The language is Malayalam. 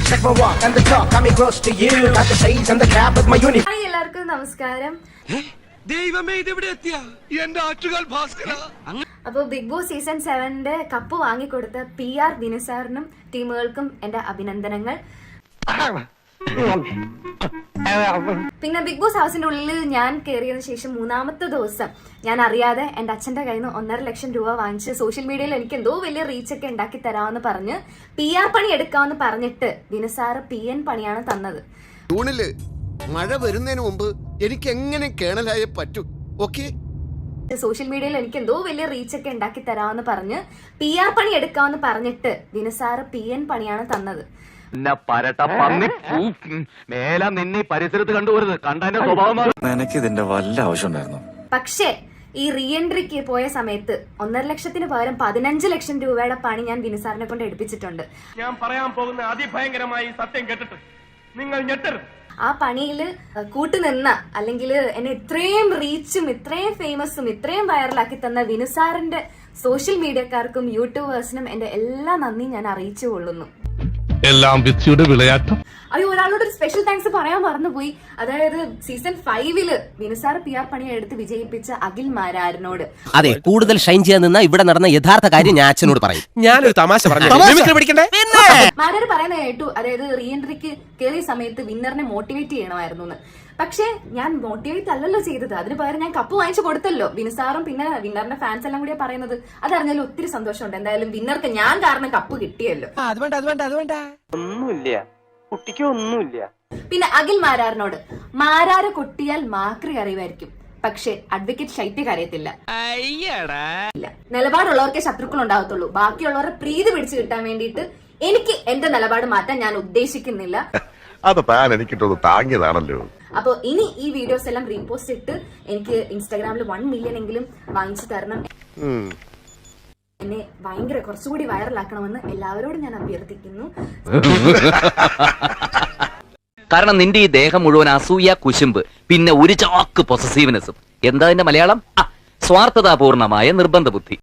Check my walk and the talk, got me close to you. Got the shades and the cap with my uniform. Hi എല്ലാവർക്കും നമസ്കാരം. അപ്പോൾ ബിഗ് ബോസ് സീസൺ 7 കപ്പ് വാങ്ങിക്കൊടുത്ത PR വിനുസാറിനും ടീമുകൾക്കും എന്റെ അഭിനന്ദനങ്ങൾ. പിന്നെ ബിഗ് ബോസ് ഹൗസിന്റെ ഉള്ളിൽ ഞാൻ കയറിയതിനു ശേഷം 3-ാമത്തെ ദിവസം ഞാൻ അറിയാതെ എന്റെ അച്ഛന്റെ കയ്യിൽ നിന്ന് 1.5 ലക്ഷം രൂപ വാങ്ങിച്ച് സോഷ്യൽ മീഡിയയിൽ എനിക്ക് എന്തോ വലിയ റീച്ചൊക്കെ ഉണ്ടാക്കി തരാമെന്ന് പറഞ്ഞ് PR പണി എടുക്കാമെന്ന് പറഞ്ഞിട്ട് വിനുസാറ് PN പണിയാണ് തന്നത്. മഴ വരുന്നതിന് മുമ്പ് എനിക്ക് എങ്ങനെ കേണലായ പറ്റൂ. ഓക്കെ, സോഷ്യൽ മീഡിയയിൽ എനിക്ക് എന്തോ വലിയ റീച്ചൊക്കെ ഉണ്ടാക്കി തരാമെന്ന് പറഞ്ഞ് PR പണി എടുക്കാമെന്ന് പറഞ്ഞിട്ട് വിനുസാറ് PN പണിയാണ് തന്നത്. പക്ഷേ ഈ റീ എൻട്രിക്ക് പോയ സമയത്ത് 1.5 ലക്ഷത്തിന് പകരം 15 ലക്ഷം രൂപയുടെ പണി ഞാൻ വിനുസാറിനെ കൊണ്ട് എടുപ്പിച്ചിട്ടുണ്ട്. ഞാൻ പറയാൻ പോകുന്ന അതിഭയങ്കരമായി സത്യം കേട്ടിട്ട് നിങ്ങൾ ഞെട്ടരുത്. ആ പണിയിൽ കൂട്ടുനിന്ന അല്ലെങ്കിൽ എന്നെ ഇത്രയും റീച്ചും ഇത്രയും ഫേമസും ഇത്രയും വൈറലാക്കി തന്ന വിനുസാറിന്റെ സോഷ്യൽ മീഡിയക്കാർക്കും യൂട്യൂബേഴ്സിനും എന്റെ എല്ലാ നന്ദി ഞാൻ അറിയിച്ചു കൊള്ളുന്നു. എല്ലാം വിധിയുടെ വിളയാട്ടം. അയ്യോ, ഒരാളോട് ഒരു സ്പെഷ്യൽ താങ്ക്സ് പറയാൻ മറന്നുപോയി. അതായത് സീസൺ 5 വിനുസാർ PR പണി എടുത്ത് വിജയിപ്പിച്ച അഖിൽ മാരാരനോട്. അതെ, കൂടുതൽ ഷൈൻ ചെയ്യാൻ നിന്ന ഇവിടെ നടന്ന യഥാർത്ഥ കാര്യം ഞാൻ അച്ഛനോട് പറയും. ഞാനൊരു തമാശ പറഞ്ഞു. മാരാര് പറയുന്നത് കേട്ടു, അതായത് റീ എൻട്രിക്ക് കയറിയ സമയത്ത് വിന്നറിനെ മോട്ടിവേറ്റ് ചെയ്യണമായിരുന്നു. പക്ഷേ ഞാൻ മോട്ടിവേറ്റ് അല്ലല്ലോ ചെയ്തത്, അതിന് പകരം ഞാൻ കപ്പ് വാങ്ങിച്ചു കൊടുത്തല്ലോ. വിനുസാറും പിന്നെ വിന്നറിന്റെ ഫാൻസ് എല്ലാം കൂടിയാ പറയുന്നത്. അതറിഞ്ഞാലും ഒത്തിരി സന്തോഷമുണ്ട്. എന്തായാലും വിന്നർക്ക് ഞാൻ കാരണം കപ്പ് കിട്ടിയല്ലോ. ഒന്നുമില്ല, കുട്ടിക്ക് ഒന്നുമില്ല. പിന്നെ അഖിൽ മാരാറിനോട്, മാരാറ് കൊട്ടിയാൽ മാക്രി അറിയുമായിരിക്കും, പക്ഷെ അഡ്വക്കേറ്റ് ശൈത്യക്ക് അറിയത്തില്ല. നിലപാടുള്ളവർക്കേ ശത്രുക്കൾ ഉണ്ടാവത്തുള്ളൂ. ബാക്കിയുള്ളവരെ പ്രീതി പിടിച്ചു കിട്ടാൻ വേണ്ടിയിട്ട് എനിക്ക് എന്റെ നിലപാട് മാറ്റാൻ ഞാൻ ഉദ്ദേശിക്കുന്നില്ല. അത് താൻ എനിക്കിട്ടൊന്ന് താങ്ങിയതാണല്ലോ. അപ്പൊ ഇനി ഈ വീഡിയോസ് എല്ലാം റീപോസ്റ്റ് ഇട്ട് എനിക്ക് ഇൻസ്റ്റാഗ്രാമിൽ 1 മില്യൺ എങ്കിലും വാങ്ങിച്ചു തരണം. എന്നെ ഭയങ്കര കുറച്ചുകൂടി വൈറലാക്കണമെന്ന് എല്ലാവരോടും ഞാൻ അഭ്യർത്ഥിക്കുന്നു. കാരണം നിന്റെ ഈ ദേഹം മുഴുവൻ അസൂയ, കുശുമ്പ്, പിന്നെ ഒരു ചാക്ക് പൊസസീവ്നെസ്സും. എന്താ അതിന്റെ മലയാളം? സ്വാർത്ഥതാപൂർണമായ നിർബന്ധ ബുദ്ധി.